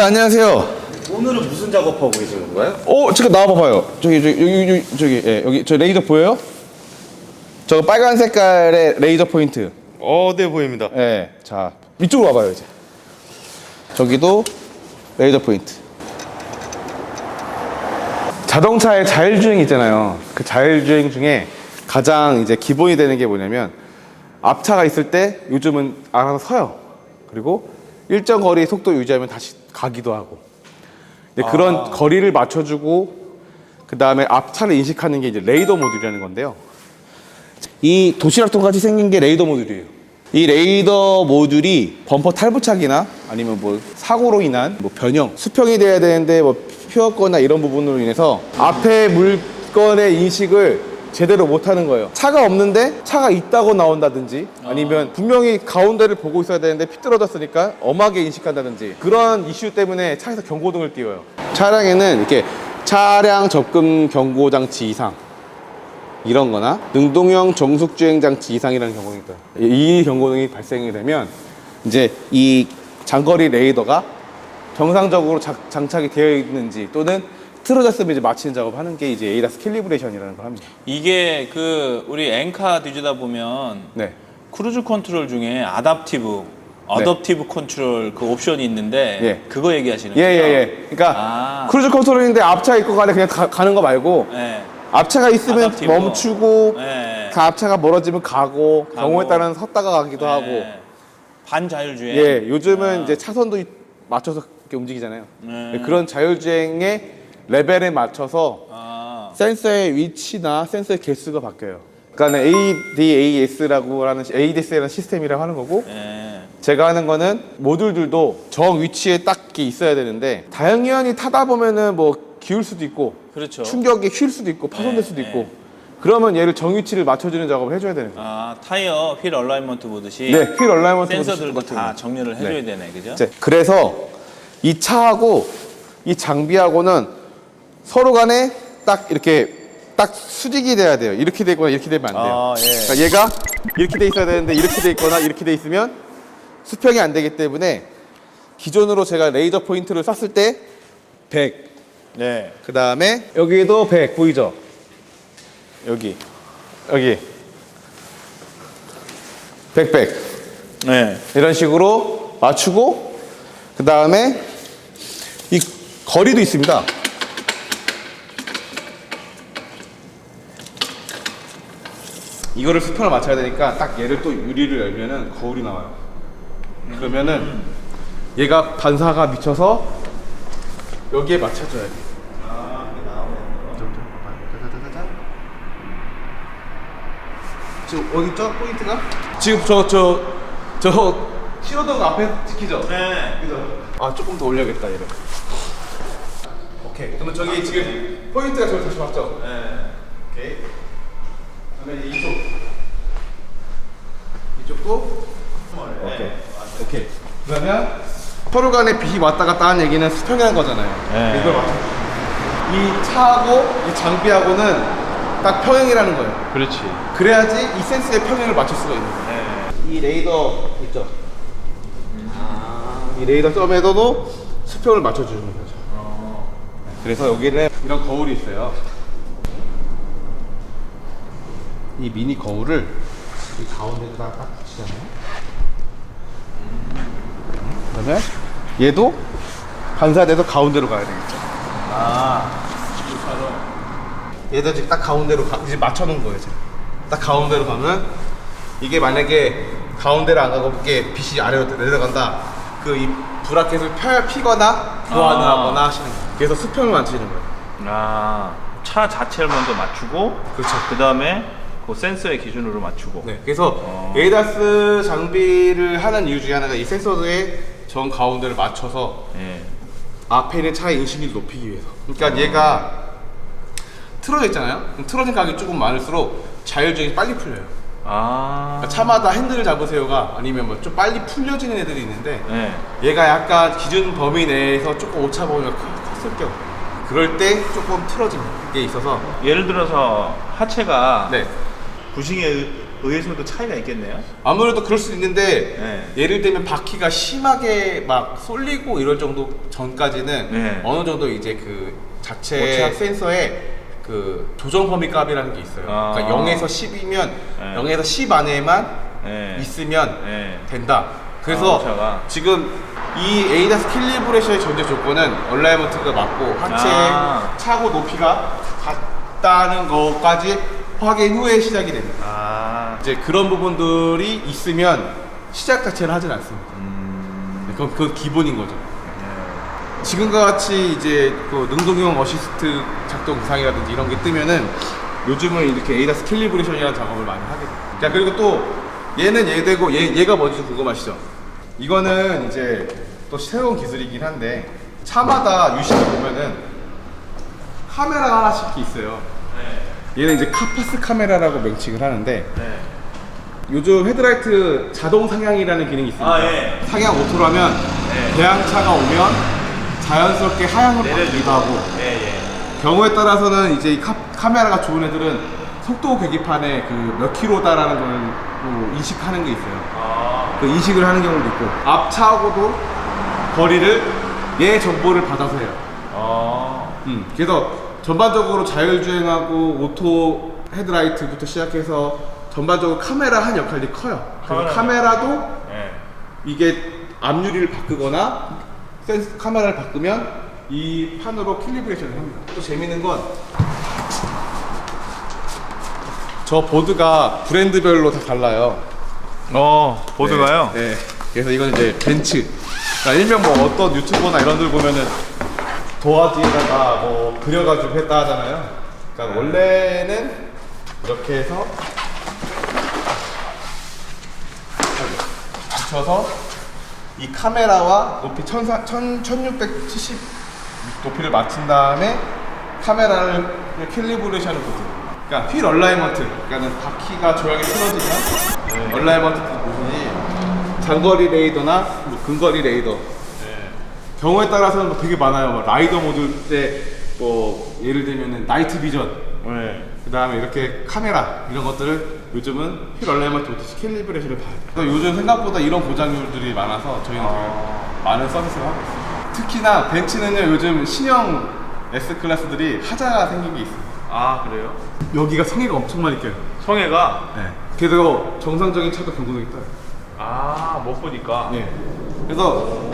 안녕하세요. 오늘은 무슨 작업하고 계시는 건가요? 잠깐 나와봐봐요. 여기 저 레이저 보여요? 저 빨간 색깔의 레이저 포인트. 네 보입니다. 예. 자, 이쪽으로 와봐요 이제. 저기도 레이저 포인트. 자동차의 자율주행 있잖아요. 그 자율주행 중에 가장 이제 기본이 되는 게 뭐냐면 앞차가 있을 때 요즘은 알아서 서요. 그리고 일정 거리 속도 유지하면 다시 가기도 하고. 근데 그런 거리를 맞춰주고 그 다음에 앞차를 인식하는 게 이제 레이더 모듈이라는 건데요. 이 도시락통 같이 생긴 게 레이더 모듈이에요. 이 레이더 모듈이 범퍼 탈부착이나 아니면 뭐 사고로 인한 뭐 변형, 수평이 돼야 되는데 뭐 휘었거나 이런 부분으로 인해서 앞에 물건의 인식을 제대로 못하는 거예요. 차가 없는데 차가 있다고 나온다든지 아니면 분명히 가운데를 보고 있어야 되는데 삐뚤어졌으니까 엄하게 인식한다든지 그런 이슈 때문에 차에서 경고등을 띄워요. 차량에는 이렇게 차량 접근 경고 장치 이상 이런 거나 능동형 정숙주행 장치 이상이라는 경고등이 있어요. 이 경고등이 발생이 되면 이제 이 장거리 레이더가 정상적으로 장착이 되어 있는지 또는 틀어졌으면 이제 맞히는 작업을 하는 게 이제 에이다스 캘리브레이션이라는 걸 합니다. 이게 그 우리 엔카 뒤지다 보면 네. 크루즈 컨트롤 중에 아답티브 컨트롤 그 옵션이 있는데 예. 그거 얘기하시는 거예요? 예. 그러니까 크루즈 컨트롤인데 앞차 있고 가네 그냥 가는 거 말고 예. 앞차가 있으면 아답티브. 멈추고 예. 그 앞차가 멀어지면 가고 경우에 따라서 섰다가 가기도 예. 하고. 반자율주행. 예, 요즘은 이제 차선도 맞춰서 이렇게 움직이잖아요. 그런 자율주행의 레벨에 맞춰서 센서의 위치나 센서의 개수가 바뀌어요. 그러니까 ADAS라고 하는 ADS라는 시스템이라고 하는 거고 예. 제가 하는 거는 모듈들도 정 위치에 딱 있어야 되는데 당연히 타다 보면은 뭐 기울 수도 있고 그렇죠. 충격이 휠 수도 있고 파손될 수도 있고 그러면 얘를 정 위치를 맞춰주는 작업을 해줘야 되는 거예요. 타이어 휠 얼라이먼트 보듯이 네, 휠 얼라이먼트 센서들도 다 정렬을 해줘야 되네, 그죠? 그래서 이 차하고 이 장비하고는 서로 간에 딱 이렇게 딱 수직이 돼야 돼요. 이렇게 되거나 이렇게 되면 안 돼요. 예. 그러니까 얘가 이렇게 돼 있어야 되는데 이렇게 돼 있거나 이렇게 돼 있으면 수평이 안 되기 때문에 기존으로 제가 레이저 포인트를 쐈을 때 100. 네. 그 다음에 여기도 100 보이죠? 여기 100. 네. 이런 식으로 맞추고 그 다음에 이 거리도 있습니다. 이거를 수평을 맞춰야 되니까 딱 얘를 또 유리를 열면은 거울이 나와요. 그러면은 얘가 반사가 미쳐서 여기에 맞춰줘야 돼. 지금 어디 있죠? 포인트가? 지금 저 신호등 앞에 찍히죠? 네. 그죠? 조금 더 올려야겠다 얘를. 오케이. 그러면 저기 지금 포인트가 저기 다시 맞죠? 네. 오케이. 그다음에 이제 이쪽도. 오케이. 그러면 서로 간에 빛이 왔다 갔다 하는 얘기는 수평이라는 거잖아요. 네. 이걸 맞춰. 이 차하고 이 장비하고는 딱 평행이라는 거예요. 그렇지. 그래야지 이 센스의 평행을 맞출 수가 있는 거예요. 네. 이 레이더 있죠? 이 레이더 점에서도 수평을 맞춰주는 거죠. 그래서 여기는 이런 거울이 있어요. 이 미니 거울을 이 가운데에다가 딱 붙이잖아요. 그러면 얘도 반사돼서 가운데로 가야 되겠죠. 얘도 지금 딱 가운데로 이제 맞춰놓은 거예요. 지금. 딱 가운데로 가면 이게 만약에 가운데로 안 가고 이게 빛이 아래로 내려간다. 그 이 브라켓을 피거나 보완을 하거나 하시는 거예요. 그래서 수평을 맞추는 거예요. 차 자체를 먼저 맞추고 그렇죠. 그 다음에 그 센서의 기준으로 맞추고. 네. 그래서 에이다스 장비를 하는 이유 중에 하나가 이 센서의 정 가운데를 맞춰서 예. 앞에 있는 차의 인식률을 높이기 위해서. 그러니까 얘가 틀어져 있잖아요. 그럼 틀어진 가격이 조금 많을수록 자율주행이 빨리 풀려요. 그러니까 차마다 핸들을 잡으세요가 아니면 뭐 좀 빨리 풀려지는 애들이 있는데 네. 얘가 약간 기준 범위 내에서 조금 오차 범위가 컸을 경우 그럴 때 조금 틀어지는 게 있어서 예를 들어서 하체가 네. 부싱에 의해서도 차이가 있겠네요. 아무래도 그럴 수 있는데 네. 예를 들면 바퀴가 심하게 막 쏠리고 이럴 정도 전까지는 네. 어느 정도 이제 그 자체 오차? 센서에 그 조정 범위 값이라는 게 있어요. 아. 그러니까 0에서 10이면 네. 0에서 10 안에만 네. 있으면 네. 된다. 그래서 오차가. 지금 이 에이다스 캘리브레이션의 전제 조건은 얼라이먼트가 맞고 하체 차고 높이가 같다는 것까지 확인 후에 시작이 됩니다. 아. 이제 그런 부분들이 있으면 시작 자체는 하진 않습니다. 네, 그건 기본인 거죠. 지금과 같이 이제 그 능동형 어시스트 작동 이상이라든지 이런 게 뜨면은 요즘은 이렇게 에이다스 캘리브레이션이라는 작업을 많이 하게 돼요. 자, 그리고 또 얘는 얘되고 얘가 뭔지 궁금하시죠? 이거는 이제 또 새로운 기술이긴 한데 차마다 유심히 보면은 카메라가 하나씩 있어요. 얘는 이제 카파스 카메라라고 명칭을 하는데 네. 요즘 헤드라이트 자동 상향이라는 기능이 있습니다. 아, 예. 상향 오토로 하면 네. 대항차가 오면 자연스럽게 하향으로 바뀌기도 하고 예, 예. 경우에 따라서는 이제 이 카메라가 좋은 애들은 속도 계기판에 그 몇 킬로다라는 걸 또 인식하는 게 있어요. 아. 그 인식을 하는 경우도 있고 앞차하고도 거리를 얘 정보를 받아서 해요. 아. 그래서 전반적으로 자율주행하고 오토 헤드라이트부터 시작해서 전반적으로 카메라 한 역할이 커요. 그래서 카메라도 예. 이게 앞유리를 바꾸거나 카메라를 바꾸면 이 판으로 캘리브레이션을 합니다. 또 재밌는 건 저 보드가 브랜드별로 다 달라요. 보드가요? 네. 그래서 이건 이제 벤츠. 그러니까 일명 뭐 어떤 유튜버나 이런 들 보면은 도화지에다가 뭐 그려가지고 했다 하잖아요. 그러니까 원래는 이렇게 해서 붙여서 이 카메라와 높이 1670 높이를 맞춘 다음에 카메라를 캘리브레이션을 보죠. 그러니까 휠 얼라이먼트, 그러니까는 바퀴가 조향이 틀어지면 얼라이먼트 부분이 장거리 레이더나 뭐 근거리 레이더 경우에 따라서는 뭐 되게 많아요. 뭐 라이더 모드 때 뭐 예를 들면은 나이트 비전, 그 다음에 이렇게 카메라 이런 것들을 요즘은 휠 얼라이먼트 오토 캘리브레이션을 봐야 돼요. 그래서 요즘 생각보다 이런 보장률들이 많아서 저희는 되게 많은 서비스를 하고 있어요. 특히나 벤츠는요 요즘 신형 S 클래스들이 하자가 생긴 게 있어요. 아, 그래요? 여기가 성에가 엄청 많이 껴요. 성애가? 네. 그래서 정상적인 차도 경고등이 떠요. 아, 못 보니까. 네. 그래서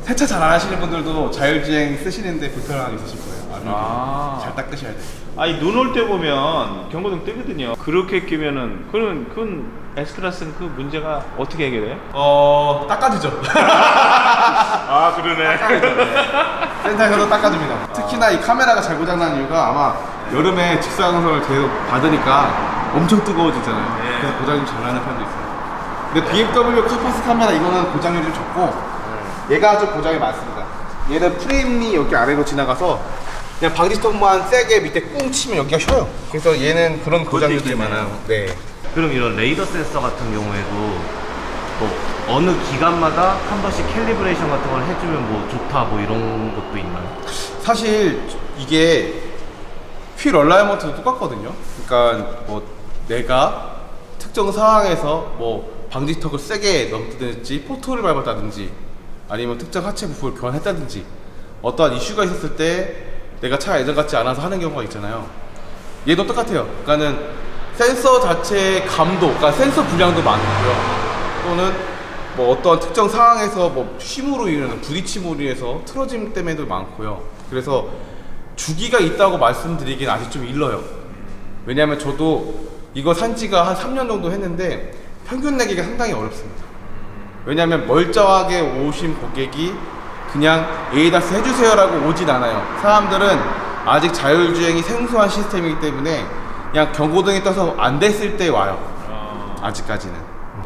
세차 잘 안 하시는 분들도 자율주행 쓰시는데 불편함이 있으실 거예요. 아. 잘 닦으셔야 돼요. 아니, 눈 올 때 보면 경고등 뜨거든요. 그렇게 끼면은 그건 S클래스는 그 문제가 어떻게 해결해요? 닦아주죠. 아, 그러네. 센터에서도 닦아줍니다. 특히나 이 카메라가 잘 고장난 이유가 아마 여름에 직사광선을 계속 받으니까 엄청 뜨거워지잖아요. 네. 그래서 고장이 잘 나는 편도 있어요. 근데 BMW 카파스 카메라 이거는 고장률이 좀 적고 얘가 좀 고장이 많습니다. 얘는 프레임이 여기 아래로 지나가서 그냥 방지턱만 세게 밑에 꿍 치면 여기가 휘어요. 그래서 얘는 그런 고장률들이 있겠네요. 많아요. 네. 그럼 이런 레이더 센서 같은 경우에도 뭐 어느 기간마다 한 번씩 캘리브레이션 같은 걸 해주면 뭐 좋다 뭐 이런 것도 있나요? 사실 이게 휠 얼라이먼트도 똑같거든요. 그러니까 뭐 내가 특정 상황에서 뭐 방지턱을 세게 넘든지 포토를 밟았다든지 아니면 특정 하체 부품을 교환했다든지 어떠한 이슈가 있었을 때 내가 차가 예전 같지 않아서 하는 경우가 있잖아요. 얘도 똑같아요. 그러니까는 센서 자체의 감도, 그러니까 센서 분량도 많고요. 또는 뭐 어떠한 특정 상황에서 뭐 힘으로 인해서 부딪힘으로 인해서 틀어짐 때문에도 많고요. 그래서 주기가 있다고 말씀드리긴 아직 좀 일러요. 왜냐하면 저도 이거 산지가 한 3년 정도 했는데 평균 내기가 상당히 어렵습니다. 왜냐하면 멀쩡하게 오신 고객이 그냥 에이다스 해주세요라고 오진 않아요. 사람들은 아직 자율주행이 생소한 시스템이기 때문에 그냥 경고등이 떠서 안 됐을 때 와요. 아직까지는.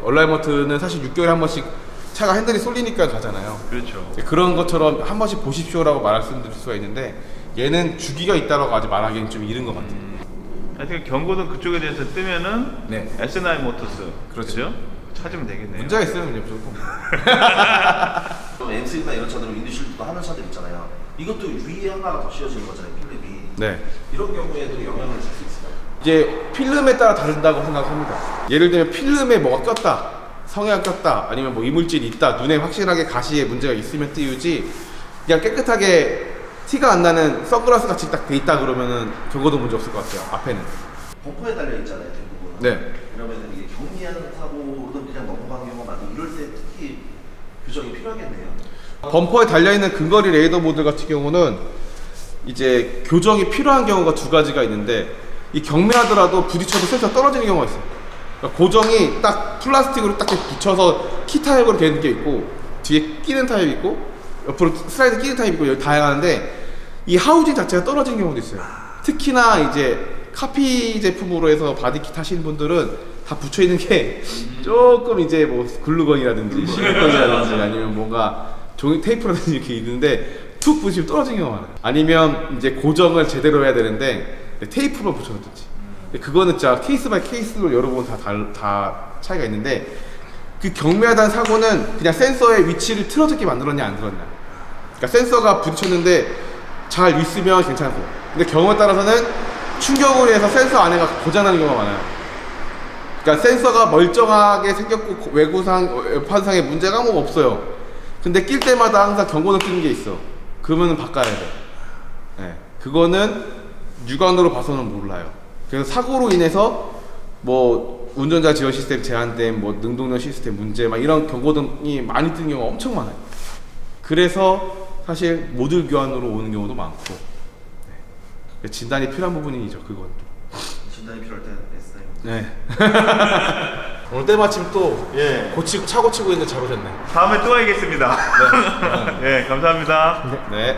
얼라이먼트는 사실 6개월에 한 번씩 차가 핸들이 쏠리니까 가잖아요. 그렇죠. 그런 것처럼 한 번씩 보십시오라고 말씀드릴 수가 있는데 얘는 주기가 있다라고 아직 말하기는 좀 이른 것 같아요. 하여튼 경고등 그쪽에 대해서 뜨면은 네. S9 모터스. 그렇죠. 찾으면 되겠네요. 문제가 있으면 이제 무조건. M3나 이런 차들은 윈드실드도 하는 차들 있잖아요. 이것도 위에 하나가 더 씌워지는 거잖아요, 필립이. 네. 이런 경우에도 영향을 줄 수 있어요. 이제 필름에 따라 다른다고 생각합니다. 예를 들면 필름에 뭐가 꼈다, 성에가 꼈다, 아니면 뭐 이물질이 있다, 눈에 확실하게 가시에 문제가 있으면 띄우지, 그냥 깨끗하게 티가 안 나는 선글라스 같이 딱 돼 있다 그러면은 적어도 문제 없을 것 같아요. 앞에는. 범퍼에 달려 있잖아요, 대부분. 네. 그러면은 이게 경미한 사고로도 그냥 넘어가는 경우가 많고 이럴 때 특히 교정이 필요하겠네요. 범퍼에 달려있는 근거리 레이더 모듈 같은 경우는 이제 교정이 필요한 경우가 두 가지가 있는데, 이 경미하더라도 부딪혀도 센서가 떨어지는 경우가 있어요. 그러니까 고정이 딱 플라스틱으로 딱 이렇게 붙여서 키 타입으로 되는 게 있고, 뒤에 끼는 타입이 있고, 옆으로 슬라이드 끼는 타입이 있고, 여기 다양한데 이 하우징 자체가 떨어지는 경우도 있어요. 특히나 이제 카피 제품으로 해서 바디킷 하시는 분들은 다 붙여 있는 게 조금 이제 뭐 글루건이라든지 실리콘이라든지 아니면 뭔가 종이 테이프라든지 이렇게 있는데 툭 부딪히면 떨어지는 경우가 많아요. 아니면 이제 고정을 제대로 해야 되는데 테이프로 붙여놓든지. 그거는 진짜 케이스 바이 케이스로 여러 번 다 차이가 있는데, 그 경미하다는 사고는 그냥 센서의 위치를 틀어졌게 만들었냐 안 들었냐. 그러니까 센서가 부딪혔는데 잘 있으면 괜찮고, 근데 경우에 따라서는 충격으로 해서 센서 안에가 고장나는 경우가 많아요. 그러니까 센서가 멀쩡하게 생겼고 외구상, 외판상에 문제가 뭐 없어요. 근데 낄 때마다 항상 경고등 뜨는 게 있어. 그러면은 바꿔야 돼. 네. 그거는 육안으로 봐서는 몰라요. 그래서 사고로 인해서 뭐 운전자 지원 시스템 제한된 뭐 능동적 시스템 문제 막 이런 경고등이 많이 뜨는 경우가 엄청 많아요. 그래서 사실 모듈 교환으로 오는 경우도 많고, 네. 진단이 필요한 부분이죠. 그건 또. 진단이 필요할 때는 S타임. 네. 오늘 때마침 또 예. 고치고 차 고치고 있는데 잘 오셨네. 다음에 또 와야겠습니다. 네, 감사합니다. 네.